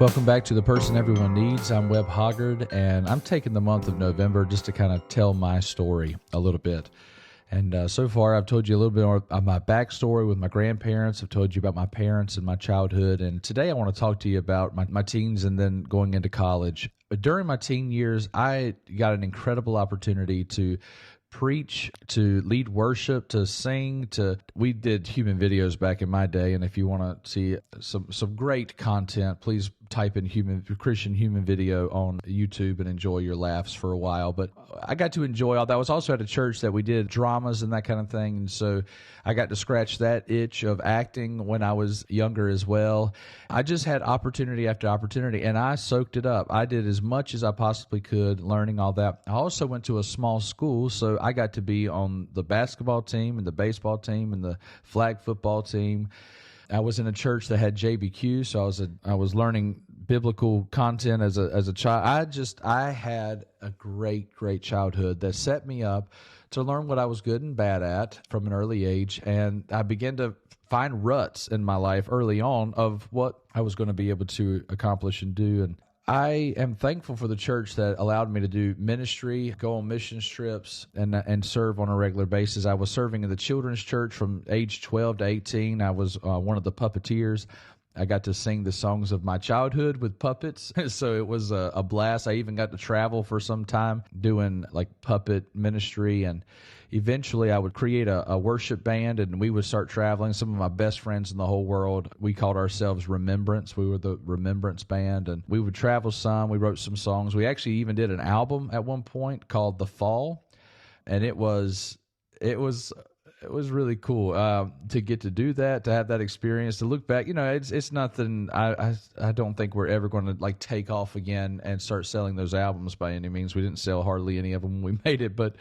Welcome back to The Person Everyone Needs. I'm Webb Hoggard, and I'm taking the month of November just to kind of tell my story a little bit. And so far, I've told you a little bit of my backstory with my grandparents. I've told you about my parents and my childhood. And today I want to talk to you about my teens and then going into college. During my teen years, I got an incredible opportunity to preach, to lead worship, to sing, we did human videos back in my day, and if you want to see some great content, please type in Christian human video on YouTube and enjoy your laughs for a while. But I got to enjoy all that. I was also at a church that we did dramas and that kind of thing, and so I got to scratch that itch of acting when I was younger as well. I just had opportunity after opportunity, and I soaked it up. I did as much as I possibly could, learning all that. I also went to a small school, so I got to be on the basketball team and the baseball team and the flag football team. I was in a church that had JBQ, so I was learning biblical content as a child. I had a great childhood that set me up to learn what I was good and bad at from an early age, and I began to find ruts in my life early on of what I was going to be able to accomplish and do. And I am thankful for the church that allowed me to do ministry, go on mission trips, and serve on a regular basis. I was serving in the children's church from age 12 to 18. I was one of the puppeteers. I got to sing the songs of my childhood with puppets, so it was a blast. I even got to travel for some time doing like puppet ministry, and eventually I would create a worship band, and we would start traveling. Some of my best friends in the whole world, we called ourselves Remembrance. We were the Remembrance Band, and we would travel some. We wrote some songs. We actually even did an album at one point called The Fall, and it was really cool to get to do that, to have that experience, to look back. You know, it's nothing. I don't think we're ever going to like take off again and start selling those albums by any means. We didn't sell hardly any of them when we made it, but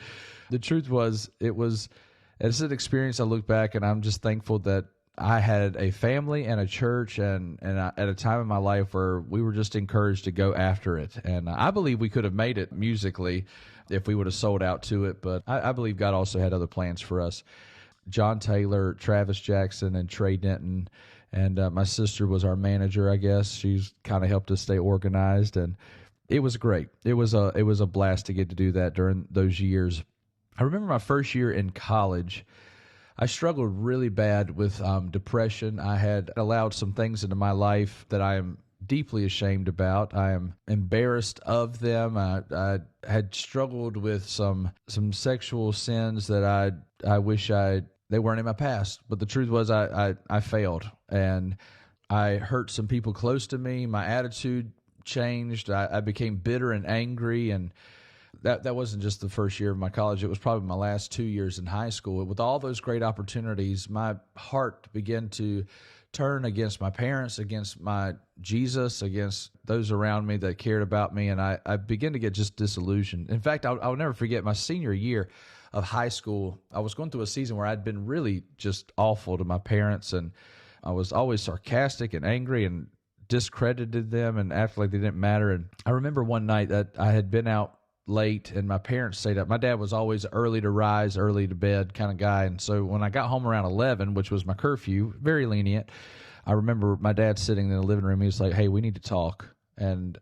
the truth was, it's an experience. I look back and I'm just thankful that I had a family and a church and at a time in my life where we were just encouraged to go after it. And I believe we could have made it musically if we would have sold out to it, but I believe God also had other plans for us. John Taylor, Travis Jackson, and Trey Denton, and my sister was our manager, I guess. She's kind of helped us stay organized, and it was great. It was a blast to get to do that during those years. I remember my first year in college, I struggled really bad with depression. I had allowed some things into my life that I am deeply ashamed about. I am embarrassed of them. I had struggled with some sexual sins that I wish they weren't in my past. But the truth was I failed, and I hurt some people close to me. My attitude changed. I became bitter and angry, and that wasn't just the first year of my college. It was probably my last 2 years in high school. With all those great opportunities, my heart began to turn against my parents, against my Jesus, against those around me that cared about me, and I began to get just disillusioned. In fact, I'll never forget my senior year of high school. I was going through a season where I'd been really just awful to my parents, and I was always sarcastic and angry and discredited them and acted like they didn't matter. And I remember one night that I had been out late and my parents stayed up. My dad was always early to rise, early to bed kind of guy. And so when I got home around 11, which was my curfew, very lenient, I remember my dad sitting in the living room. He was like, "Hey, we need to talk." And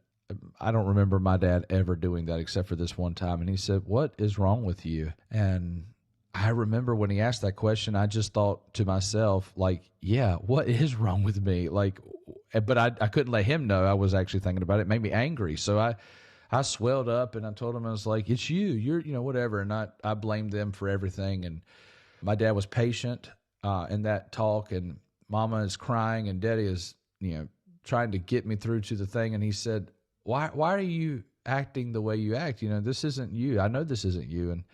I don't remember my dad ever doing that except for this one time. And he said, "What is wrong with you?" And I remember when he asked that question, I just thought to myself, like, yeah, what is wrong with me? Like, but I couldn't let him know I was actually thinking about it. It made me angry. So I swelled up and I told him, I was like, "It's you're, whatever." And I blamed them for everything. And my dad was patient in that talk, and Mama is crying and Daddy is, trying to get me through to the thing. And he said, why are you acting the way you act? This isn't you. I know this isn't you. And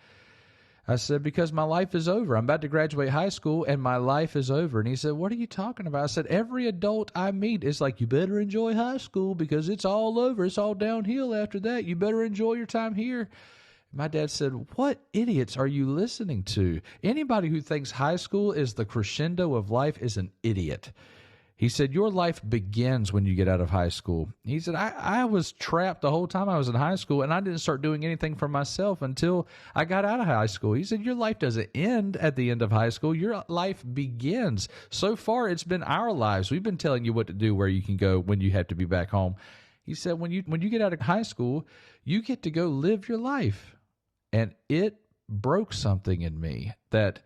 I said, "Because my life is over. I'm about to graduate high school and my life is over." And he said, "What are you talking about?" I said, "Every adult I meet is like, you better enjoy high school because it's all over. It's all downhill after that. You better enjoy your time here." My dad said, "What idiots are you listening to? Anybody who thinks high school is the crescendo of life is an idiot." He said, your life begins when you get out of high school. He said, I was trapped the whole time I was in high school, and I didn't start doing anything for myself until I got out of high school. He said, your life doesn't end at the end of high school. Your life begins. So far, it's been our lives. We've been telling you what to do, where you can go when you have to be back home. He said, when you get out of high school, you get to go live your life. And it broke something in me that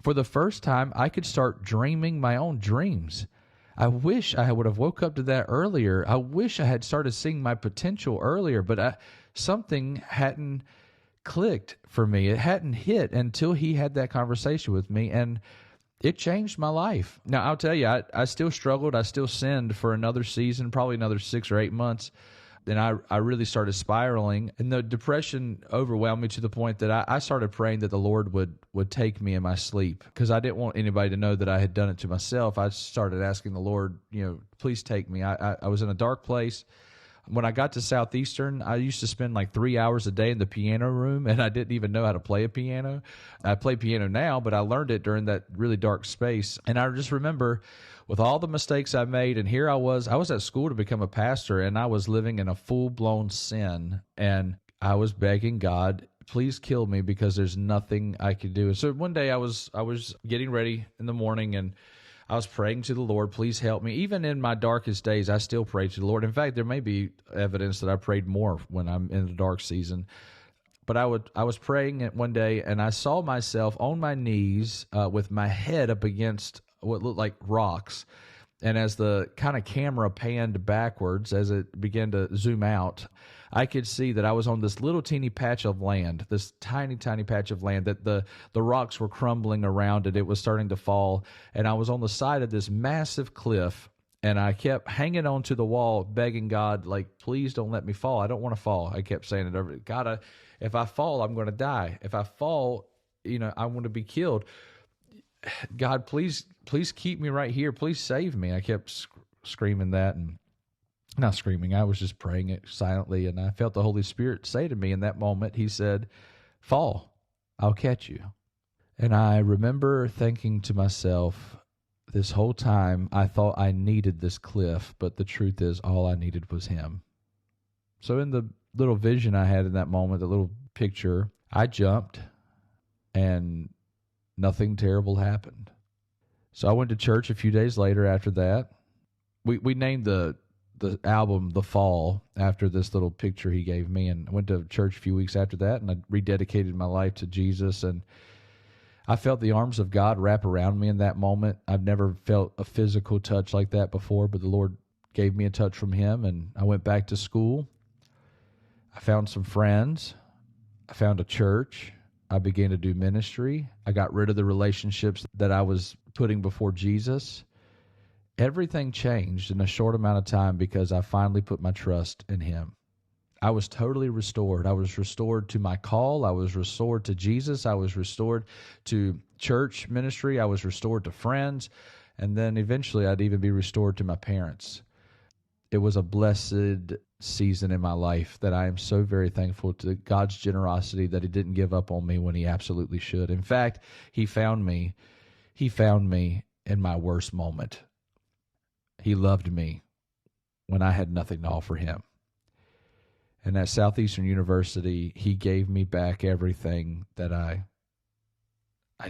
for the first time, I could start dreaming my own dreams. I wish I would have woke up to that earlier. I wish I had started seeing my potential earlier, but something hadn't clicked for me. It hadn't hit until he had that conversation with me, and it changed my life. Now, I'll tell you, I still struggled. I still sinned for another season, probably another 6 or 8 months. Then I really started spiraling, and the depression overwhelmed me to the point that I started praying that the Lord would take me in my sleep, because I didn't want anybody to know that I had done it to myself. I started asking the Lord, please take me. I was in a dark place. When I got to Southeastern, I used to spend like 3 hours a day in the piano room, and I didn't even know how to play a piano. I play piano now, but I learned it during that really dark space. And I just remember with all the mistakes I made, and here I was at school to become a pastor, and I was living in a full-blown sin, and I was begging God, please kill me, because there's nothing I could do. So one day I was getting ready in the morning, and I was praying to the Lord, please help me. Even in my darkest days, I still pray to the Lord. In fact, there may be evidence that I prayed more when I'm in the dark season. But I was praying it one day, and I saw myself on my knees with my head up against what looked like rocks. And as the kind of camera panned backwards, as it began to zoom out, I could see that I was on this little teeny patch of land, this tiny, tiny patch of land, that the rocks were crumbling around it. It was starting to fall. And I was on the side of this massive cliff, and I kept hanging on to the wall, begging God, like, please don't let me fall. I don't want to fall. I kept saying it over. God, if I fall, I'm going to die. If I fall, I want to be killed. God, please keep me right here. Please save me. I kept screaming that, and not screaming. I was just praying it silently, and I felt the Holy Spirit say to me in that moment, he said, fall, I'll catch you. And I remember thinking to myself, this whole time I thought I needed this cliff, but the truth is all I needed was him. So in the little vision I had in that moment, the little picture, I jumped, and nothing terrible happened. So I went to church a few days later after that. We named the album The Fall after this little picture he gave me, and I went to church a few weeks after that, and I rededicated my life to Jesus, and I felt the arms of God wrap around me in that moment. I've never felt a physical touch like that before, but the Lord gave me a touch from him, and I went back to school. I found some friends. I found a church. I began to do ministry. I got rid of the relationships that I was putting before Jesus. Everything changed in a short amount of time because I finally put my trust in him. I was totally restored. I was restored to my call. I was restored to Jesus. I was restored to church ministry. I was restored to friends. And then eventually I'd even be restored to my parents. It was a blessed season in my life that I am so very thankful to God's generosity that he didn't give up on me when he absolutely should. In fact, he found me in my worst moment. He loved me when I had nothing to offer him. And at Southeastern University, he gave me back everything that I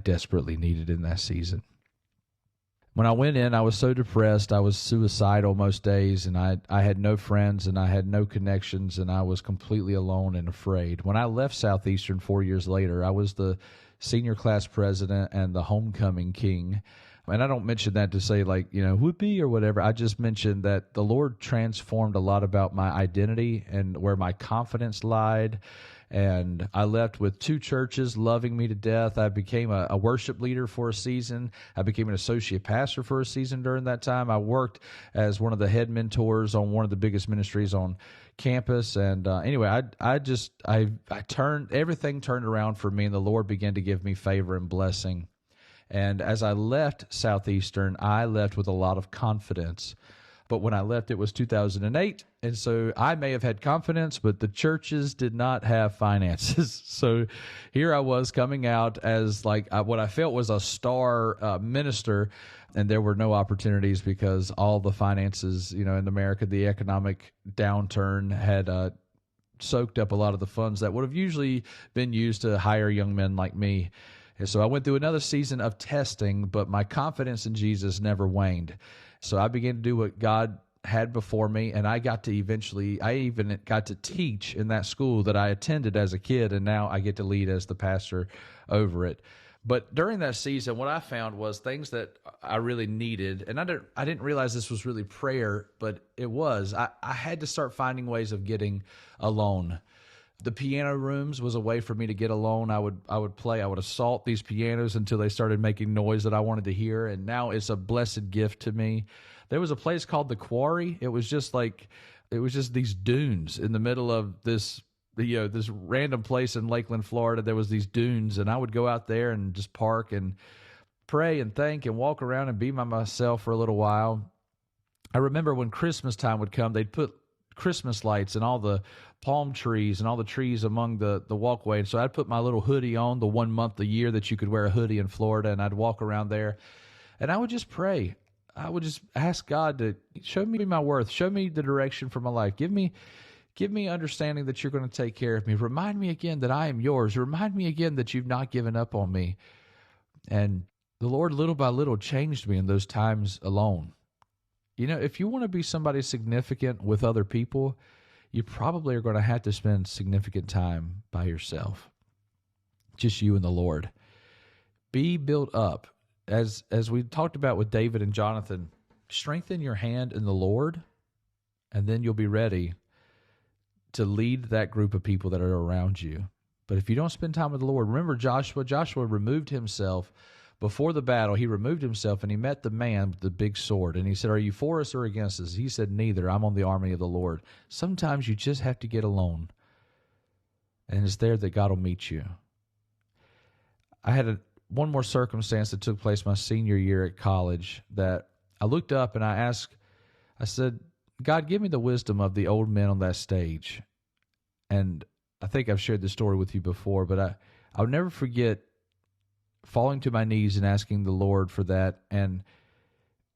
desperately needed in that season. When I went in, I was so depressed. I was suicidal most days, and I had no friends, and I had no connections, and I was completely alone and afraid. When I left Southeastern 4 years later, I was the senior class president and the homecoming king. And I don't mention that to say whoopee or whatever. I just mentioned that the Lord transformed a lot about my identity and where my confidence lied. And I left with 2 churches loving me to death. I became a worship leader for a season. I became an associate pastor for a season during that time. I worked as one of the head mentors on one of the biggest ministries on campus. And anyway, everything turned around for me, and the Lord began to give me favor and blessing. And as I left Southeastern, I left with a lot of confidence. But when I left, it was 2008. And so I may have had confidence, but the churches did not have finances. So here I was coming out as like what I felt was a star minister, and there were no opportunities because all the finances, in America, the economic downturn had soaked up a lot of the funds that would have usually been used to hire young men like me. And so I went through another season of testing, but my confidence in Jesus never waned. So I began to do what God had before me, and I even got to teach in that school that I attended as a kid, and now I get to lead as the pastor over it. But during that season, what I found was things that I really needed, and I didn't realize this was really prayer, but it was. I had to start finding ways of getting alone. The piano rooms was a way for me to get alone. I would play. I would assault these pianos until they started making noise that I wanted to hear, and now it's a blessed gift to me. There was a place called the Quarry. It was just these dunes in the middle of this random place in Lakeland, Florida. There was these dunes, and I would go out there and just park and pray and think and walk around and be by myself for a little while. I remember when Christmas time would come, they'd put Christmas lights and all the palm trees and all the trees among the walkway. And so I'd put my little hoodie on, the 1 month a year that you could wear a hoodie in Florida, and I'd walk around there, and I would just pray. I would just ask God to show me my worth, show me the direction for my life. Give me understanding that you're going to take care of me. Remind me again that I am yours. Remind me again that you've not given up on me. And the Lord, little by little, changed me in those times alone. If you want to be somebody significant with other people, you probably are going to have to spend significant time by yourself. Just you and the Lord. Be built up. As we talked about with David and Jonathan, strengthen your hand in the Lord, and then you'll be ready to lead that group of people that are around you. But if you don't spend time with the Lord, remember Joshua removed himself before the battle. He removed himself, and he met the man with the big sword, and he said, "Are you for us or against us?" He said, "Neither. I'm on the army of the Lord." Sometimes you just have to get alone, and it's there that God will meet you. I had one more circumstance that took place my senior year at college that I looked up and I said, "God, give me the wisdom of the old men on that stage." And I think I've shared this story with you before, but I'll never forget falling to my knees and asking the Lord for that. And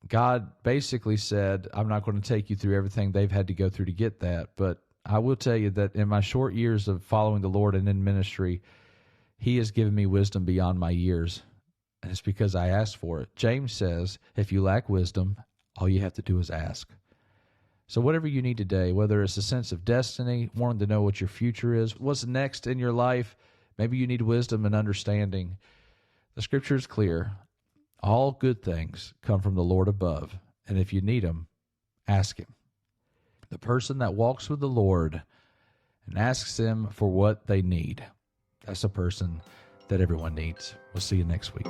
God basically said, "I'm not going to take you through everything they've had to go through to get that, but I will tell you that in my short years of following the Lord and in ministry, He has given me wisdom beyond my years, and it's because I asked for it." James says, if you lack wisdom, all you have to do is ask. So whatever you need today, whether it's a sense of destiny, wanting to know what your future is, what's next in your life, maybe you need wisdom and understanding. The Scripture is clear. All good things come from the Lord above, and if you need Him, ask Him. The person that walks with the Lord and asks Him for what they need, that's a person that everyone needs. We'll see you next week.